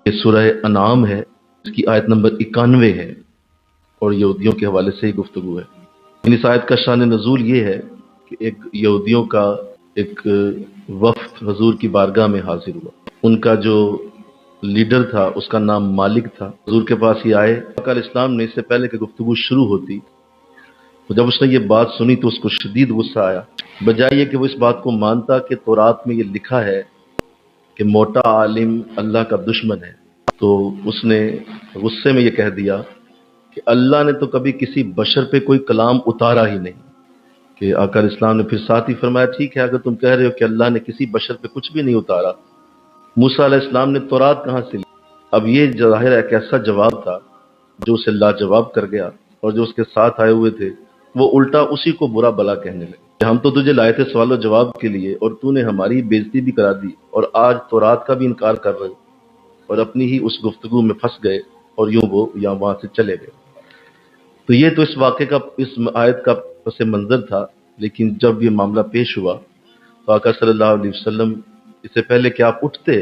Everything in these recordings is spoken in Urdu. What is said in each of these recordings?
یہ سورہ انعام ہے، اس کی آیت نمبر 91 ہے اور یہودیوں کے حوالے سے ہی گفتگو ہے۔ اس آیت کا شان نزول یہ ہے کہ ایک یہودیوں کا ایک وفد حضور کی بارگاہ میں حاضر ہوا۔ ان کا جو لیڈر تھا اس کا نام مالک تھا۔ حضور کے پاس یہ آئے۔ آقا علیہ السلام نے اس سے پہلے کہ گفتگو شروع ہوتی، جب اس نے یہ بات سنی تو اس کو شدید غصہ آیا، بجائے یہ کہ وہ اس بات کو مانتا کہ تورات میں یہ لکھا ہے کہ موٹا عالم اللہ کا دشمن ہے، تو اس نے غصے میں یہ کہہ دیا کہ اللہ نے تو کبھی کسی بشر پہ کوئی کلام اتارا ہی نہیں۔ کہ آقا علیہ السلام نے پھر ساتھ ہی فرمایا، ٹھیک ہے اگر تم کہہ رہے ہو کہ اللہ نے کسی بشر پہ کچھ بھی نہیں اتارا، موسیٰ علیہ السلام نے تورات کہاں سے لی؟ اب یہ ظاہر ایک ایسا جواب تھا جو اسے لاجواب کر گیا، اور جو اس کے ساتھ آئے ہوئے تھے وہ الٹا اسی کو برا بلا کہنے لگے۔ ہم تو تجھے لائے تھے سوال و جواب کے لیے، اور تو نے ہماری بےزتی بھی کرا دی، اور آج تورات کا بھی انکار کر رہے، اور اپنی ہی اس گفتگو میں پھنس گئے اور یوں وہ یا وہاں سے چلے گئے۔ تو یہ تو اس واقعے کا، اس آیت کا پس منظر تھا۔ لیکن جب یہ معاملہ پیش ہوا تو آقا صلی اللہ علیہ وسلم، اس سے پہلے کہ آپ اٹھتے،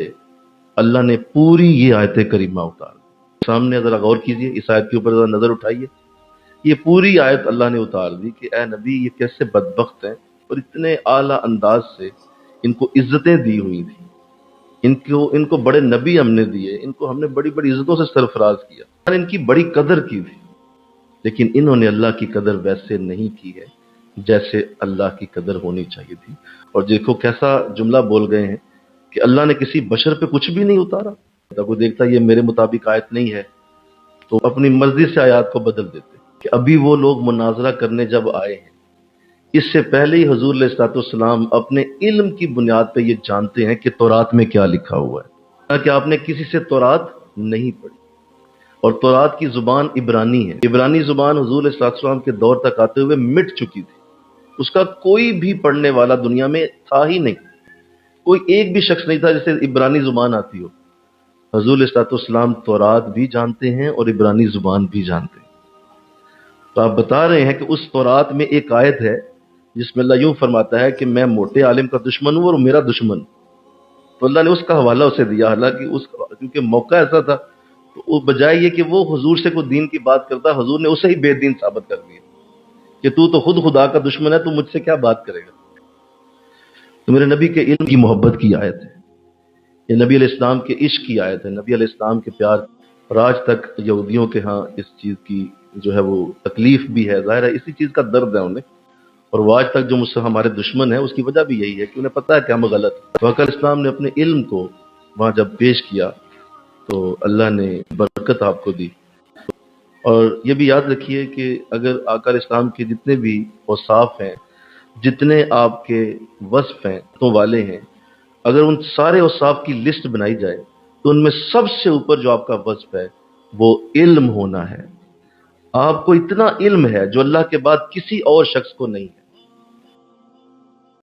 اللہ نے پوری یہ آیت کریمہ اتار دی۔ سامنے ذرا غور کیجئے، اس آیت کے اوپر ذرا نظر اٹھائیے۔ یہ پوری آیت اللہ نے اتار دی کہ اے نبی یہ کیسے بدبخت ہیں، اور اتنے اعلیٰ انداز سے ان کو عزتیں دی ہوئی تھیں، ان کو بڑے نبی ہم نے دیے، ان کو ہم نے بڑی بڑی عزتوں سے سرفراز کیا، ان کی بڑی قدر کی تھی، لیکن انہوں نے اللہ کی قدر ویسے نہیں کی ہے جیسے اللہ کی قدر ہونی چاہیے تھی۔ اور دیکھو کیسا جملہ بول گئے ہیں کہ اللہ نے کسی بشر پہ کچھ بھی نہیں اتارا۔ کوئی دیکھتا یہ میرے مطابق آیت نہیں ہے تو اپنی مرضی سے آیات کو بدل دیتے۔ کہ ابھی وہ لوگ مناظرہ کرنے جب آئے ہیں، اس سے پہلے ہی حضور علیہ الصلوۃ والسلام اپنے علم کی بنیاد پہ یہ جانتے ہیں کہ تورات میں کیا لکھا ہوا ہے، کہ آپ نے کسی سے تورات نہیں پڑھی، اور تورات کی زبان عبرانی ہے۔ عبرانی زبان حضور علیہ الصلوۃ والسلام کے دور تک آتے ہوئے مٹ چکی تھی، اس کا کوئی بھی پڑھنے والا دنیا میں تھا ہی نہیں، کوئی ایک بھی شخص نہیں تھا جسے عبرانی زبان آتی ہو۔ حضور علیہ الصلوۃ والسلام تورات بھی جانتے ہیں اور عبرانی زبان بھی جانتے ہیں۔ تو آپ بتا رہے ہیں کہ اس تورات میں ایک آیت ہے جس میں اللہ یوں فرماتا ہے کہ میں موٹے عالم کا دشمن ہوں اور میرا دشمن، تو اللہ نے اس کا حوالہ اسے دیا، حالانکہ کیونکہ موقع ایسا تھا، تو وہ بجائے یہ کہ وہ حضور سے کوئی دین کی بات کرتا، حضور نے اسے ہی بے دین ثابت کر دیا کہ تو خود خدا کا دشمن ہے، تو مجھ سے کیا بات کرے گا۔ تو میرے نبی کے علم کی محبت کی آیت ہے، یہ نبی علیہ السلام کے عشق کی آیت ہے، نبی علیہ السلام کے پیار، اور آج تک یہودیوں کے ہاں اس چیز کی جو ہے وہ تکلیف بھی ہے، ظاہر ہے اسی چیز کا درد ہے انہیں، اور وہ آج تک جو مجھ سے ہمارے دشمن ہیں اس کی وجہ بھی یہی ہے کہ انہیں پتہ ہے کہ ہم غلط ہیں۔ تو آقا علیہ السلام نے اپنے علم کو وہاں جب پیش کیا تو اللہ نے برکت آپ کو دی۔ اور یہ بھی یاد رکھیے کہ اگر آقا علیہ السلام کے جتنے بھی اوصاف ہیں، جتنے آپ کے وصف ہیں تو والے ہیں، اگر ان سارے اوصاف کی لسٹ بنائی جائے تو ان میں سب سے اوپر جو آپ کا وصف ہے وہ علم ہونا ہے۔ آپ کو اتنا علم ہے جو اللہ کے بعد کسی اور شخص کو نہیں۔